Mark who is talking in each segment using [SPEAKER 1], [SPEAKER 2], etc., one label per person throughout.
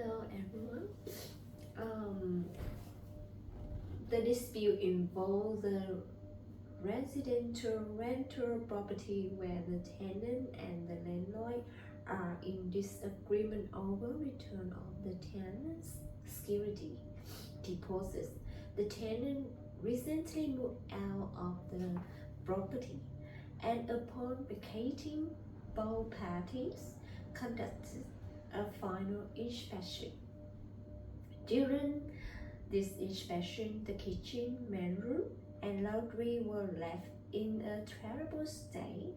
[SPEAKER 1] Hello everyone. Um, the dispute involves the residential rental property where the tenant and the landlord are in disagreement over return of the tenant's security deposits. The tenant recently moved out of the property, and upon vacating, both parties conducted a final inspection. During this inspection, the kitchen, main room, and laundry were left in a terrible state.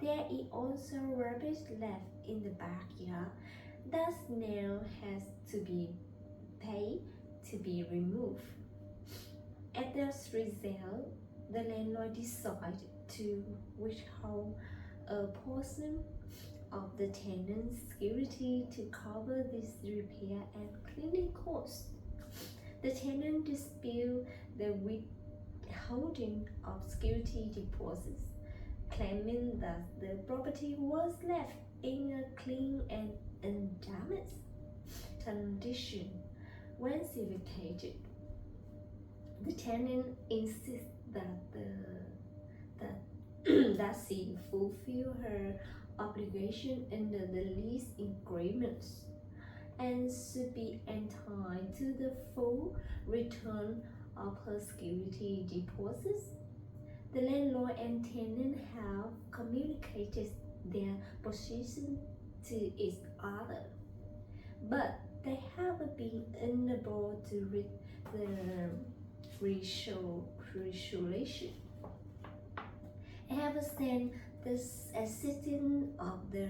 [SPEAKER 1] There is also rubbish left in the backyard that now has to be paid to be removed. As a result, the landlord decided to withhold a portion of the tenant's security to cover this repair and cleaning costs. The tenant disputed the withholding of security deposits, claiming that the property was left in a clean and undamaged condition when she vacated. The tenant insists that she fulfilled her obligation under the lease agreements and should be entitled to the full return of her security deposits. The landlord and tenant have communicated their position to each other, but they have been unable to reach the resolution. I have sent the assistant of the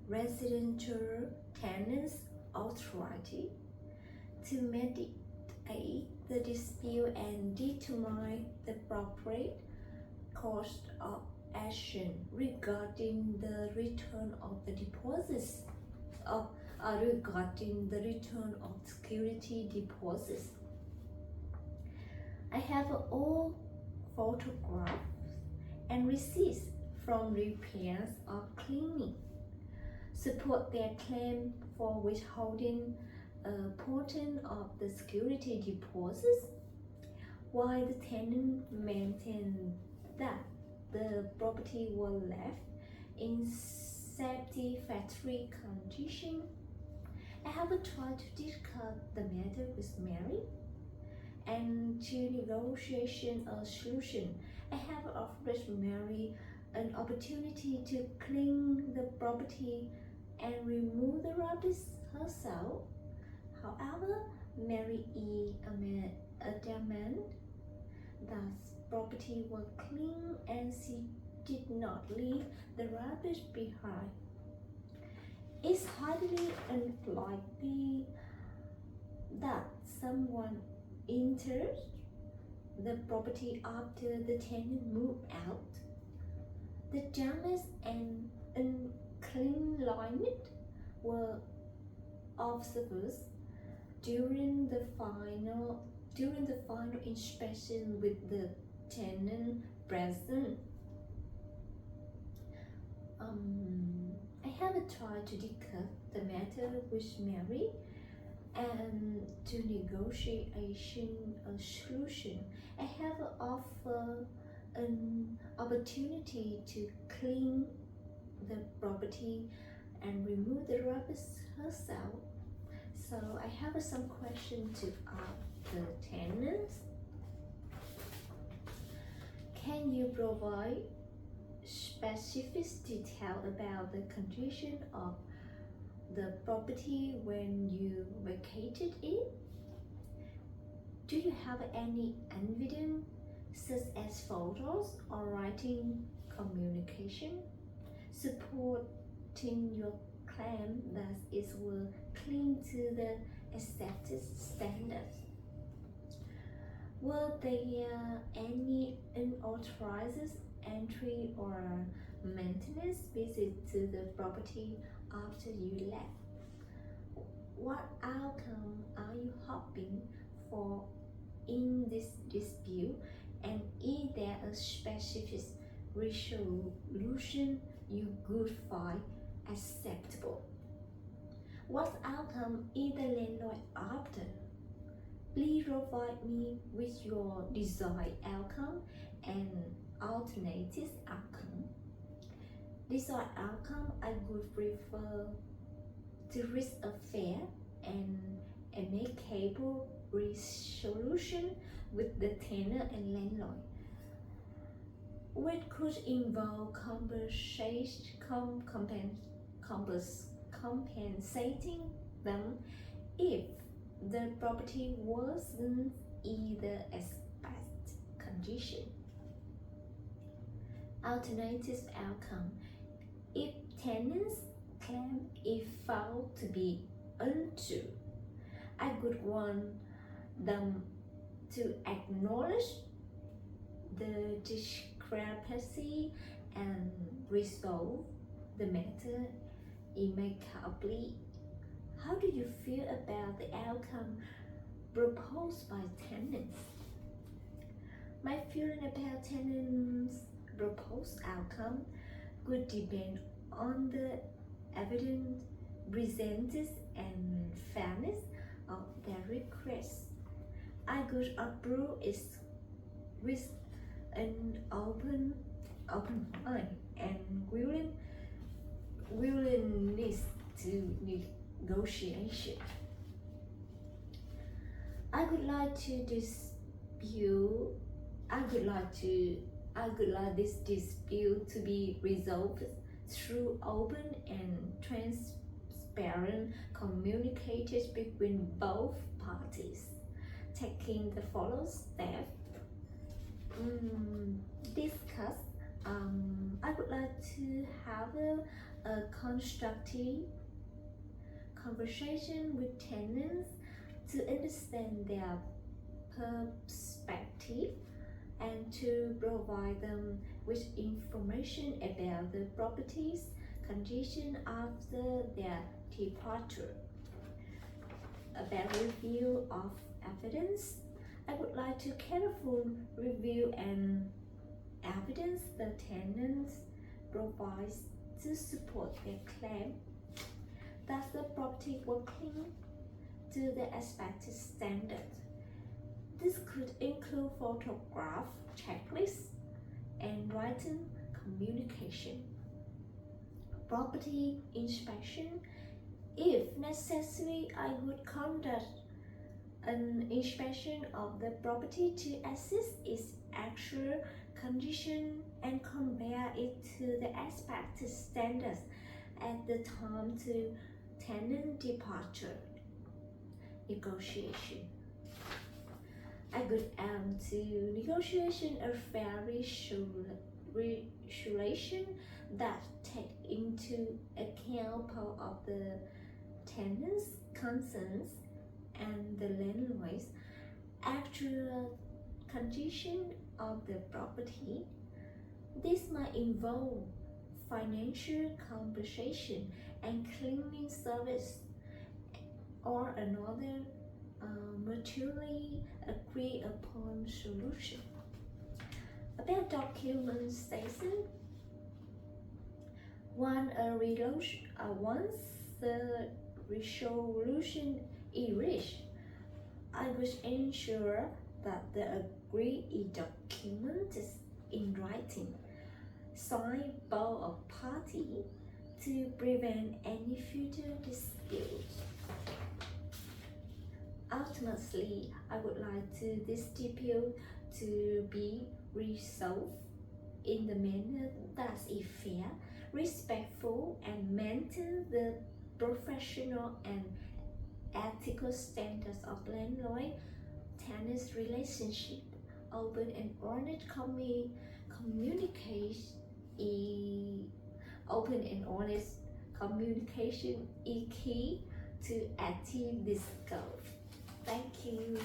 [SPEAKER 1] residential tenants authority to mediate the dispute and determine the appropriate course of action regarding the return of the deposits regarding the return of security deposits. I have all photographs and receipts from repairs or cleaning support their claim for withholding a portion of the security deposits, while the tenant maintained that the property was left in satisfactory condition. I have tried to discuss the matter with Mary and to negotiate a solution. I have offered Mary an opportunity to clean the property and remove the rubbish herself. However, Mary is adamant that property was clean and she did not leave the rubbish behind. It's highly unlikely that someone entered the property after the tenant moved out. The damage and uncleanliness were observed during the final inspection with the tenant present. I have tried to discuss the matter with Mary and to negotiate a solution. I have offered an opportunity to clean the property and remove the rubbish herself. So I have some questions to ask the tenants. Can you provide specific detail about the condition of the property when you vacated it? Do you have any evidence such as photos or writing communication supporting your claim that it will clean to the accepted standards? Were there any unauthorized entry or maintenance visit to the property after you left? What outcome are you hoping for in this dispute, and is there a specific resolution you could find acceptable? What outcome is the landlord after? Please provide me with your desired outcome and alternative outcome. Desired outcome, I would prefer to reach a fair and amicable resolution with the tenant and landlord, which could involve compensating them if the property wasn't either aspect condition. Alternative outcome: if tenants claim it found to be untrue, I would want them to acknowledge the discrepancy and resolve the matter amicably. How do you feel about the outcome proposed by tenants? My feeling about tenants' proposed outcome would depend on the evidence presented and fairness of their request. I would approve it with an open mind and willingness to negotiation. I would like this dispute to be resolved through open and transparent communication between both parties. Taking the following step: discuss. I would like to have a constructive conversation with tenants to understand their perspective and to provide them with information about the property's condition after their departure. About review of evidence, I would like to carefully review and evidence the tenants provides to support their claim. Does the property work clean to the expected standard? This could include photograph checklists and written communication. Property inspection. If necessary, I would conduct an inspection of the property to assess its actual condition and compare it to the expected standards at the time to tenant departure. Negotiation. I would aim to negotiation a fair resolution that take into account part of the tenant's concerns and the landlord's actual condition of the property. This might involve financial compensation and cleaning service or another mutually agreed upon solution. About documentation, once the resolution is reached, I will ensure that the agreed document is in writing, signed by a party to prevent any future disputes. Ultimately, I would like this dispute to be resolved in the manner that is fair, respectful, and maintain the professional and ethical standards of landlord-tenant relationship. Open and honest communication is key to achieve this goal. Thank you.